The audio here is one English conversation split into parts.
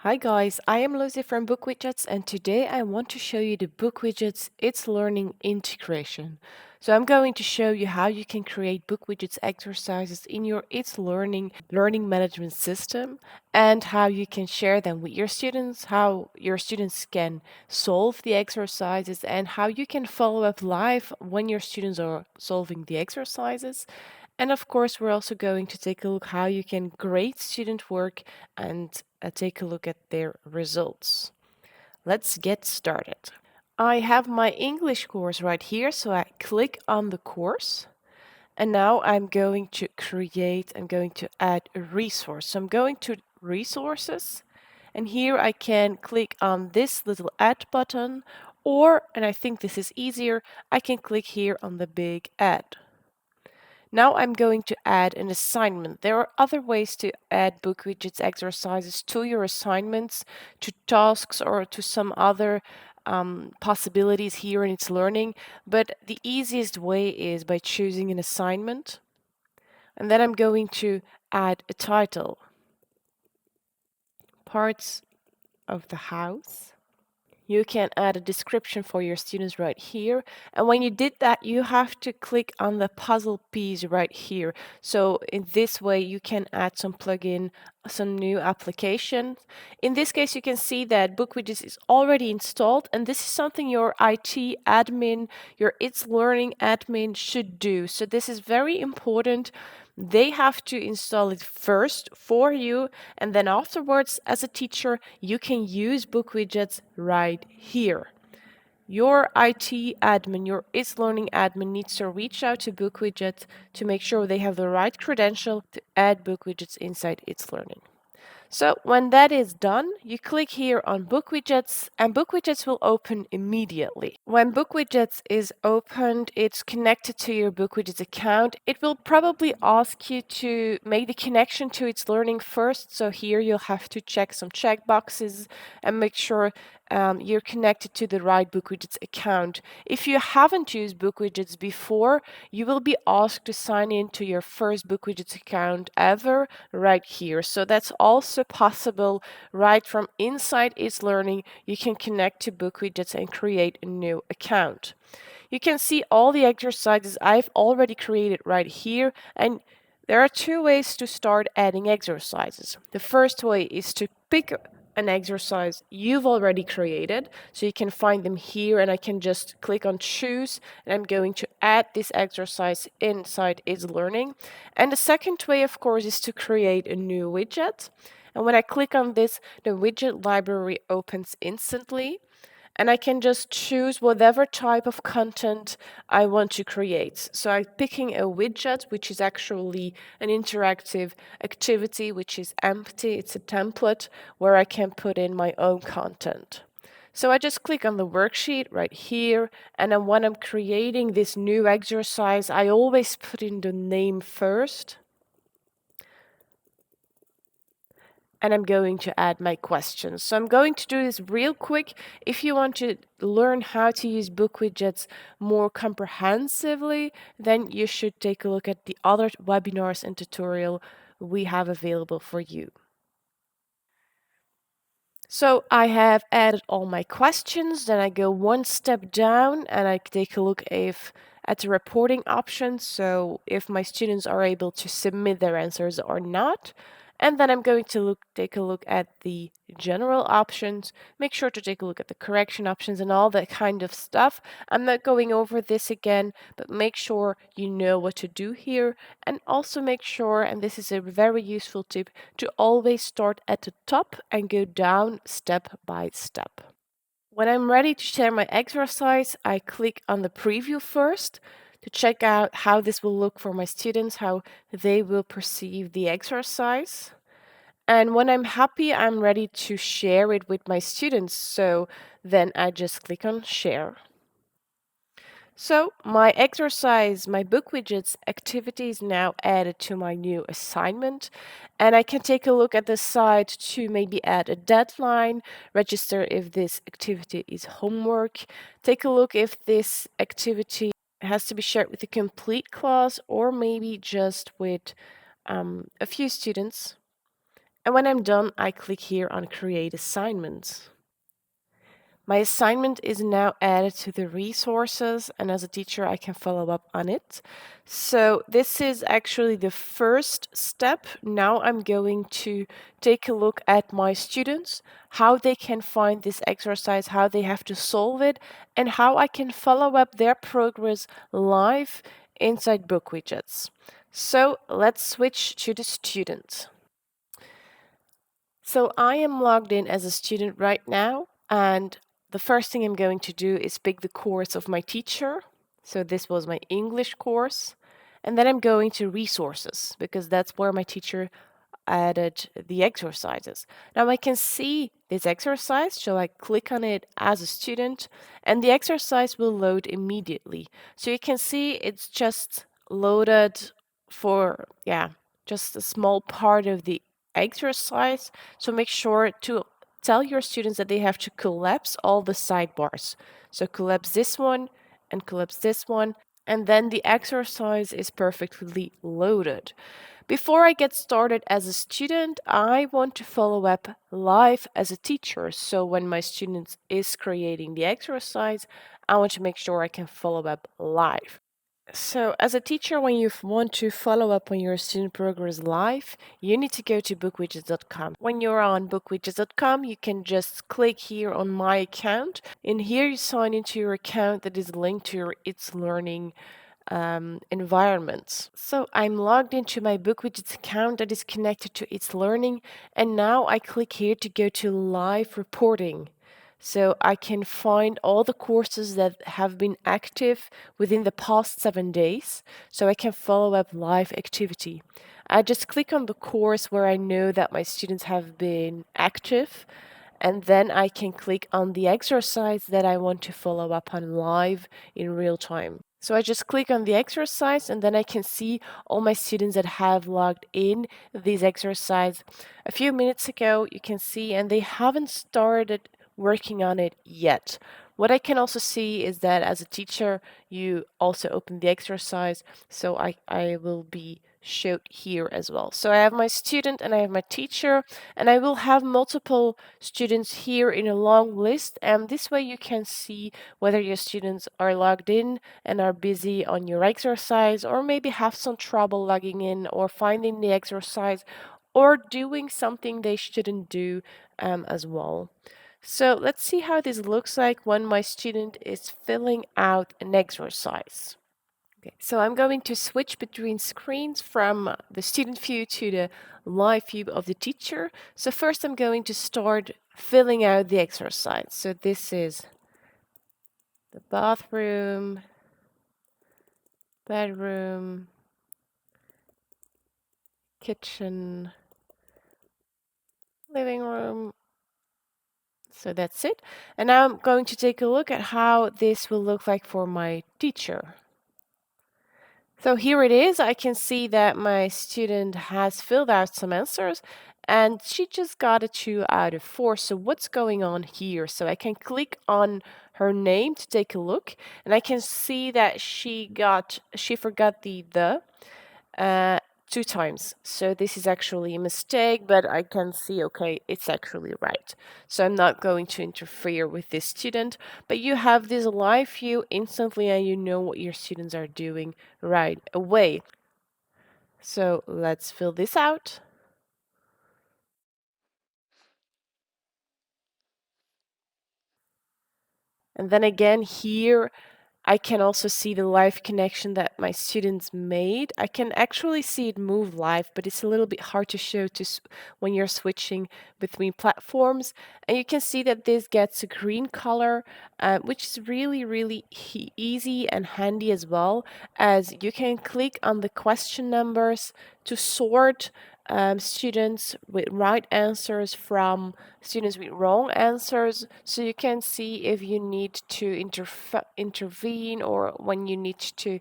Hi guys, I am Lucy from BookWidgets and today I want to show you the BookWidgets ItsLearning integration. So I'm going to show you how you can create BookWidgets exercises in your ItsLearning learning management system and how you can share them with your students, how your students can solve the exercises and how you can follow up live when your students are solving the exercises. And of course, we're also going to take a look how you can grade student work and take a look at their results. Let's get started. I have my English course right here, so I click on the course. And now I'm going to add a resource. So I'm going to resources, and here I can click on this little add button, or, and I think this is easier, I can click here on the big add. Now I'm going to add an assignment. There are other ways to add BookWidgets exercises to your assignments, to tasks, or to some other possibilities here in ItsLearning, but the easiest way is by choosing an assignment. And then I'm going to add a title. Parts of the house. You can add a description for your students right here. And when you did that, you have to click on the puzzle piece right here. So in this way, you can add some plugin, some new applications. In this case, you can see that BookWidgets is already installed. And this is something your IT admin, your ItsLearning admin should do. So this is very important. They have to install it first for you, and then afterwards, as a teacher, you can use BookWidgets right here. Your IT admin, your ItsLearning admin needs to reach out to BookWidgets to make sure they have the right credential to add BookWidgets inside ItsLearning. So when that is done, you click here on BookWidgets and BookWidgets will open immediately. When BookWidgets is opened, it's connected to your BookWidgets account. It will probably ask you to make the connection to ItsLearning first. So here you'll have to check some checkboxes and make sure you're connected to the right BookWidgets account. If you haven't used BookWidgets before, you will be asked to sign in to your first BookWidgets account ever right here. So that's also possible right from inside ItsLearning. You can connect to BookWidgets and create a new account. You can see all the exercises I've already created right here, and there are two ways to start adding exercises. The first way is to pick an exercise you've already created. So you can find them here, and I can just click on choose, and I'm going to add this exercise inside ItsLearning. And the second way, of course, is to create a new widget. And when I click on this, the widget library opens instantly. And I can just choose whatever type of content I want to create. So I'm picking a widget, which is actually an interactive activity, which is empty. It's a template where I can put in my own content. So I just click on the worksheet right here, and then when I'm creating this new exercise, I always put in the name first. And I'm going to add my questions. So I'm going to do this real quick. If you want to learn how to use BookWidgets more comprehensively, then you should take a look at the other webinars and tutorial we have available for you. So I have added all my questions, then I go one step down and I take a look at the reporting options, so if my students are able to submit their answers or not. And then I'm going to take a look at the general options, make sure to take a look at the correction options and all that kind of stuff. I'm not going over this again, but make sure you know what to do here. And also make sure, and this is a very useful tip, to always start at the top and go down step by step. When I'm ready to share my exercise, I click on the preview first to check out how this will look for my students, how they will perceive the exercise. And when I'm happy, I'm ready to share it with my students. So then I just click on share. So my exercise, my BookWidgets activity is now added to my new assignment, and I can take a look at the side to maybe add a deadline, register if this activity is homework, take a look if this activity has to be shared with the complete class or maybe just with a few students. And when I'm done, I click here on Create Assignment. My assignment is now added to the resources, and as a teacher, I can follow up on it. So this is actually the first step. Now I'm going to take a look at my students, how they can find this exercise, how they have to solve it, and how I can follow up their progress live inside BookWidgets. So let's switch to the student. So I am logged in as a student right now, and the first thing I'm going to do is pick the course of my teacher. So this was my English course. And then I'm going to resources because that's where my teacher added the exercises. Now I can see this exercise, so I click on it as a student, and the exercise will load immediately. So you can see it's just loaded for, just a small part of the exercise. So make sure to tell your students that they have to collapse all the sidebars. So collapse this one and collapse this one, and then the exercise is perfectly loaded. Before I get started as a student, I want to follow up live as a teacher. So when my student is creating the exercise, I want to make sure I can follow up live. So as a teacher, when you want to follow up on your student progress live, you need to go to bookwidgets.com. When you're on bookwidgets.com, you can just click here on My Account. And here you sign into your account that is linked to your ItsLearning environments. So I'm logged into my BookWidgets account that is connected to ItsLearning, and now I click here to go to live reporting. So I can find all the courses that have been active within the past 7 days, so I can follow up live activity. I just click on the course where I know that my students have been active, and then I can click on the exercise that I want to follow up on live in real time. So I just click on the exercise, and then I can see all my students that have logged in this exercise a few minutes ago. You can see, and they haven't started working on it yet. What I can also see is that as a teacher, you also open the exercise, so I will be showed here as well. So I have my student and I have my teacher, and I will have multiple students here in a long list, and this way you can see whether your students are logged in and are busy on your exercise, or maybe have some trouble logging in or finding the exercise, or doing something they shouldn't do as well. So let's see how this looks like when my student is filling out an exercise. Okay, so I'm going to switch between screens from the student view to the live view of the teacher. So first I'm going to start filling out the exercise. So this is the bathroom, bedroom, kitchen, living room. So that's it. And now I'm going to take a look at how this will look like for my teacher. So here it is. I can see that my student has filled out some answers, and she just got a 2 out of 4. So what's going on here? So I can click on her name to take a look, and I can see that she forgot the 2 times. So this is actually a mistake, but I can see, okay, it's actually right. So I'm not going to interfere with this student, but you have this live view instantly and you know what your students are doing right away. So let's fill this out. And then again here, I can also see the live connection that my students made. I can actually see it move live, but it's a little bit hard to show when you're switching between platforms. And you can see that this gets a green color, which is really, really easy and handy as well, as you can click on the question numbers to sort students with right answers from students with wrong answers, so you can see if you need to intervene or when you need to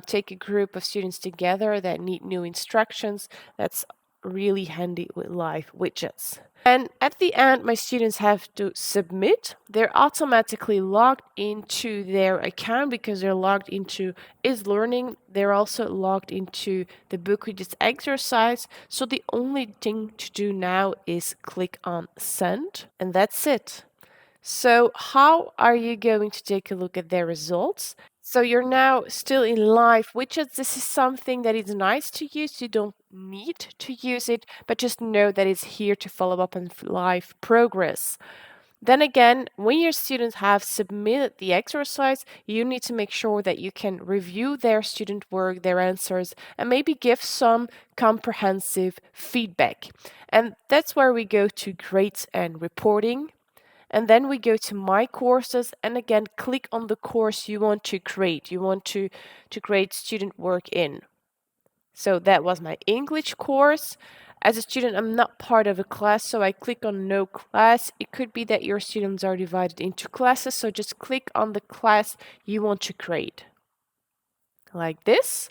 take a group of students together that need new instructions. That's really handy with live widgets. And at the end, my students have to submit. They're automatically logged into their account because they're logged into ItsLearning. They're also logged into the BookWidgets exercise. So the only thing to do now is click on send, and that's it. So how are you going to take a look at their results? So you're now still in live widgets. This is something that is nice to use. You don't need to use it, but just know that it's here to follow up on live progress. Then again, when your students have submitted the exercise, you need to make sure that you can review their student work, their answers, and maybe give some comprehensive feedback. And that's where we go to grades and reporting. And then we go to My Courses, and again, click on the course you want to create. You want to create student work in. So that was my English course. As a student, I'm not part of a class, so I click on No Class. It could be that your students are divided into classes, so just click on the class you want to create. Like this.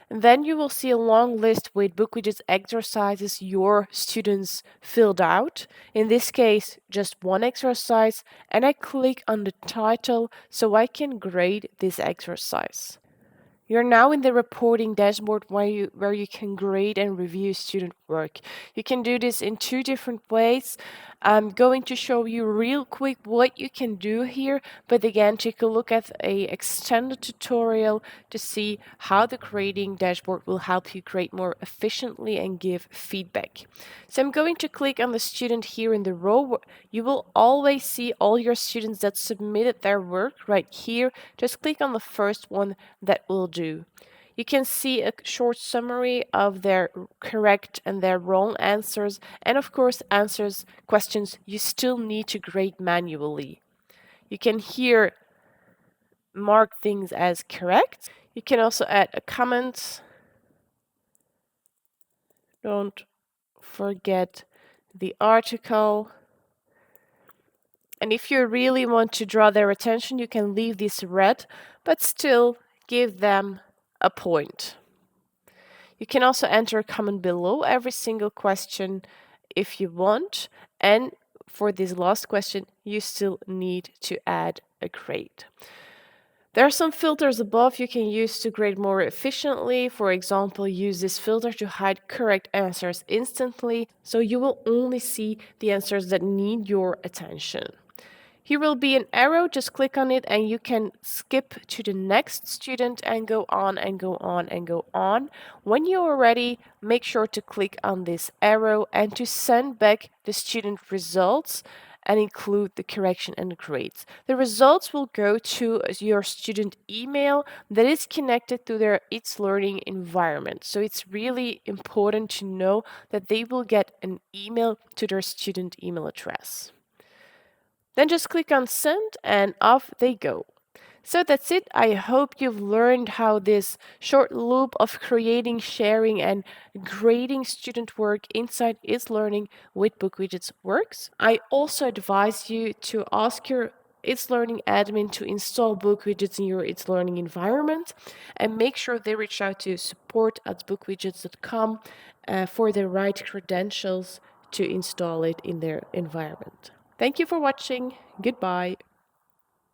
And then you will see a long list with BookWidgets exercises your students filled out. In this case, just one exercise, and I click on the title so I can grade this exercise. You're now in the reporting dashboard where you can grade and review student work. You can do this in two different ways. I'm going to show you real quick what you can do here, but again, take a look at a extended tutorial to see how the grading dashboard will help you grade more efficiently and give feedback. So I'm going to click on the student here in the row. You will always see all your students that submitted their work right here. Just click on the first one that will do. You can see a short summary of their correct and their wrong answers, and of course questions you still need to grade manually. You can here mark things as correct. You can also add a comment. Don't forget the article. And if you really want to draw their attention, you can leave this red, but still give them a point. You can also enter a comment below every single question if you want. And for this last question, you still need to add a grade. There are some filters above you can use to grade more efficiently. For example, use this filter to hide correct answers instantly, so you will only see the answers that need your attention. Here will be an arrow, just click on it and you can skip to the next student and go on and go on and go on. When you are ready, make sure to click on this arrow and to send back the student results and include the correction and the grades. The results will go to your student email that is connected to their ItsLearning environment. So it's really important to know that they will get an email to their student email address. Then just click on send and off they go. So that's it. I hope you've learned how this short loop of creating, sharing, and grading student work inside ItsLearning with BookWidgets works. I also advise you to ask your ItsLearning admin to install BookWidgets in your ItsLearning environment and make sure they reach out to support@bookwidgets.com for the right credentials to install it in their environment. Thank you for watching. Goodbye.